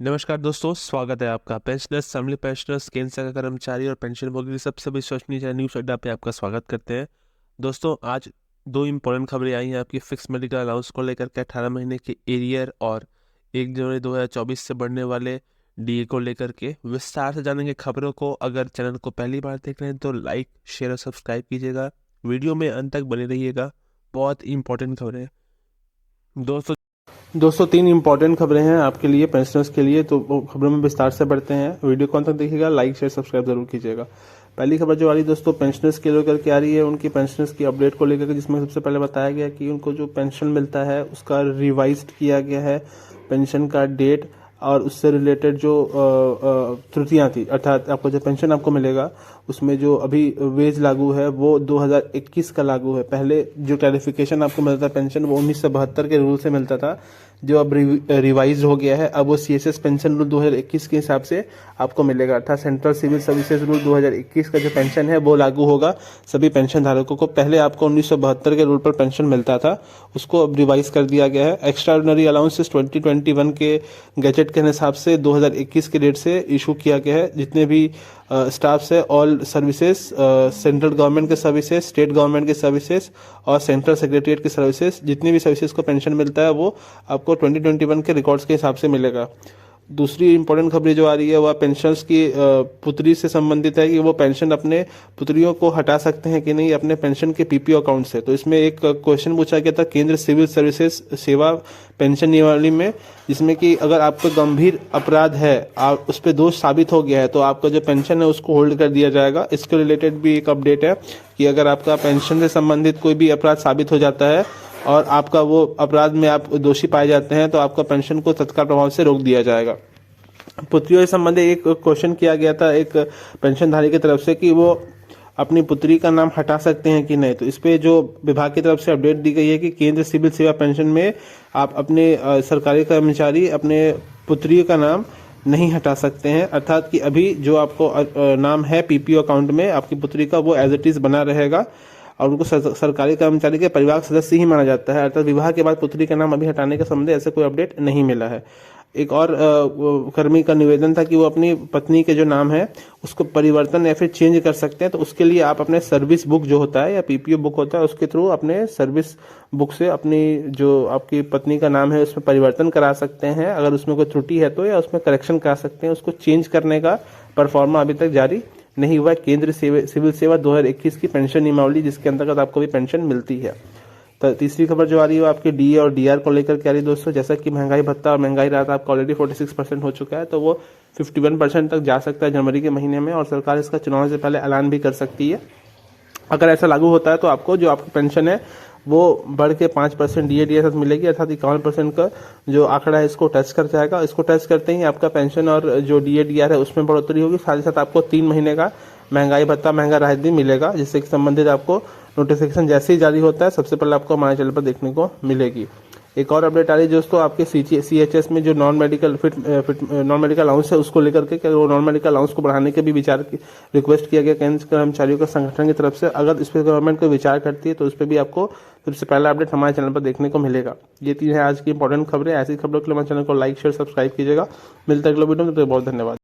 नमस्कार दोस्तों, स्वागत है आपका पेंशनर्स, फैमिली पेंशनर्स, केंद्र सरकार का कर्मचारी और पेंशन सबसे विश्वसनीय चैनल न्यूज़ अड्डा पे आपका स्वागत करते हैं। दोस्तों, आज दो इम्पोर्टेंट खबरें आई हैं आपकी फिक्स मेडिकल अलाउंस को लेकर के 18 महीने के एरियर और 1 जनवरी 2024 से बढ़ने वाले डीए को लेकर के विस्तार से जानेंगे खबरों को। अगर चैनल को पहली बार देख रहे हैं तो लाइक, शेयर और सब्सक्राइब कीजिएगा। वीडियो में अंत तक बने रहिएगा, बहुत इंपॉर्टेंट खबरें। दोस्तों 3 इंपॉर्टेंट खबरें हैं आपके लिए, पेंशनर्स के लिए, तो वो खबरों में विस्तार से बढ़ते हैं। वीडियो को अंत तक देखिएगा, लाइक शेयर सब्सक्राइब जरूर कीजिएगा। पहली खबर जो आ रही है दोस्तों, पेंशनर्स के लेकर के आ रही है, उनकी पेंशनर्स की अपडेट को लेकर के, जिसमें सबसे पहले बताया गया कि उनको जो पेंशन मिलता है उसका रिवाइज्ड किया गया है पेंशन का डेट, और उससे रिलेटेड जो त्रुटियां थी, अर्थात आपको जो पेंशन आपको मिलेगा उसमें जो अभी वेज लागू है वो 2021 का लागू है। पहले जो क्लैरिफिकेशन आपको मिलता था पेंशन वो 1972 के रूल से मिलता था, जो अब रिवाइज हो गया है। अब वो सीएसएस पेंशन रूल 2021 के हिसाब से आपको मिलेगा, अर्थात सेंट्रल सिविल सर्विसेज रूल 2021 का जो पेंशन है वो लागू होगा सभी पेंशन धारकों को। पहले आपको 1972 के रूल पर पेंशन मिलता था, उसको अब रिवाइज कर दिया गया है। एक्स्ट्रा ऑर्डिनरी अलाउंसेस 2021 के गैजेट के हिसाब से 2021 के डेट से इशू किया गया है। जितने भी स्टाफ्स है, ऑल सर्विसेज, सेंट्रल गवर्नमेंट के सर्विसेज, स्टेट गवर्नमेंट के सर्विसेज और सेंट्रल सेक्रेटरीट की सर्विसेज, जितनी भी सर्विसेज को पेंशन मिलता है वो आपको 2021 के रिकॉर्ड्स के हिसाब से मिलेगा। दूसरी इंपॉर्टेंट खबर जो आ रही है वह पेंशनर्स की पुत्री से संबंधित है कि वो पेंशन अपने पुत्रियों को हटा सकते हैं कि नहीं अपने पेंशन के पीपीओ अकाउंट से। तो इसमें एक क्वेश्चन पूछा गया था केंद्र सिविल सर्विसेज सेवा पेंशन नियमावली में, जिसमें कि अगर आपको गंभीर अपराध है, आप उस पर दोष साबित हो गया है, तो आपका जो पेंशन है उसको होल्ड कर दिया जाएगा। इसके रिलेटेड भी एक अपडेट है कि अगर आपका पेंशन से संबंधित कोई भी अपराध साबित हो जाता है और आपका वो अपराध में आप दोषी पाए जाते हैं तो आपका पेंशन को तत्काल प्रभाव से रोक दिया जाएगा। पुत्रियों से संबंधित एक क्वेश्चन किया गया था एक पेंशनधारी की तरफ से कि वो अपनी पुत्री का नाम हटा सकते हैं कि नहीं। तो इस पे जो विभाग की तरफ से अपडेट दी गई है कि केंद्र सिविल सेवा पेंशन में आप अपने सरकारी कर्मचारी अपने पुत्री का नाम नहीं हटा सकते हैं, अर्थात कि अभी जो आपको नाम है पीपीओ अकाउंट में आपकी पुत्री का वो एज इट इज बना रहेगा और उनको सरकारी कर्मचारी के परिवार सदस्य ही माना जाता है। अर्थात विवाह के बाद पुत्री का नाम अभी हटाने के संबंध ऐसे कोई अपडेट नहीं मिला है। एक और कर्मी का निवेदन था कि वो अपनी पत्नी के जो नाम है उसको परिवर्तन या फिर चेंज कर सकते हैं। तो उसके लिए आप अपने सर्विस बुक जो होता है या पीपीओ बुक होता है उसके थ्रू अपने सर्विस बुक से अपनी जो आपकी पत्नी का नाम है उसमें परिवर्तन करा सकते हैं। अगर उसमें कोई त्रुटि है तो, या उसमें करेक्शन करा सकते हैं। उसको चेंज करने का परफॉर्मा अभी तक जारी नहीं हुआ। केंद्र सिविल सेवा 2021 की पेंशन नियमावली जिसके अंतर्गत आपको भी पेंशन मिलती है। तो तीसरी खबर जो आ रही है वो आपके डीए और डीआर को लेकर के आ रही है दोस्तों। जैसा कि महंगाई भत्ता और महंगाई राहत आपका ऑलरेडी 46% हो चुका है, तो वो 51% तक जा सकता है जनवरी के महीने में, और सरकार इसका चुनाव से पहले ऐलान भी कर सकती है। अगर ऐसा लागू होता है तो आपको जो आपकी पेंशन है वो बढ़ के 5% डीए डीआर साथ मिलेगी, अर्थात 51% का जो आंकड़ा है इसको टच कर जाएगा। इसको टच करते ही आपका पेंशन और जो डीए डीआर है उसमें बढ़ोतरी होगी। साथ ही साथ आपको 3 महीने का महंगाई भत्ता, महंगा राहत भी मिलेगा, जिससे संबंधित आपको नोटिफिकेशन जैसे ही जारी होता है सबसे पहले आपको हमारे चैनल पर देखने को मिलेगी। एक और अपडेट आ रही है दोस्तों आपके सीएचएस में जो नॉन मेडिकल अलाउंस है उसको लेकर के, वो नॉन मेडिकल अलाउंस को बढ़ाने के भी विचार रिक्वेस्ट किया गया केंद्र कर्मचारियों का संगठन की तरफ से। अगर इस पर गवर्नमेंट को विचार करती है तो उस पर भी आपको सबसे पहला अपडेट हमारे चैनल पर देखने को मिलेगा। ये 3 है आज की इंपॉर्टेंट खबरें। ऐसी खबरों के लिए हमारे चैनल को लाइक शेयर सब्सक्राइब कीजिएगा। मिलता है अगले वीडियो में, तो बहुत धन्यवाद।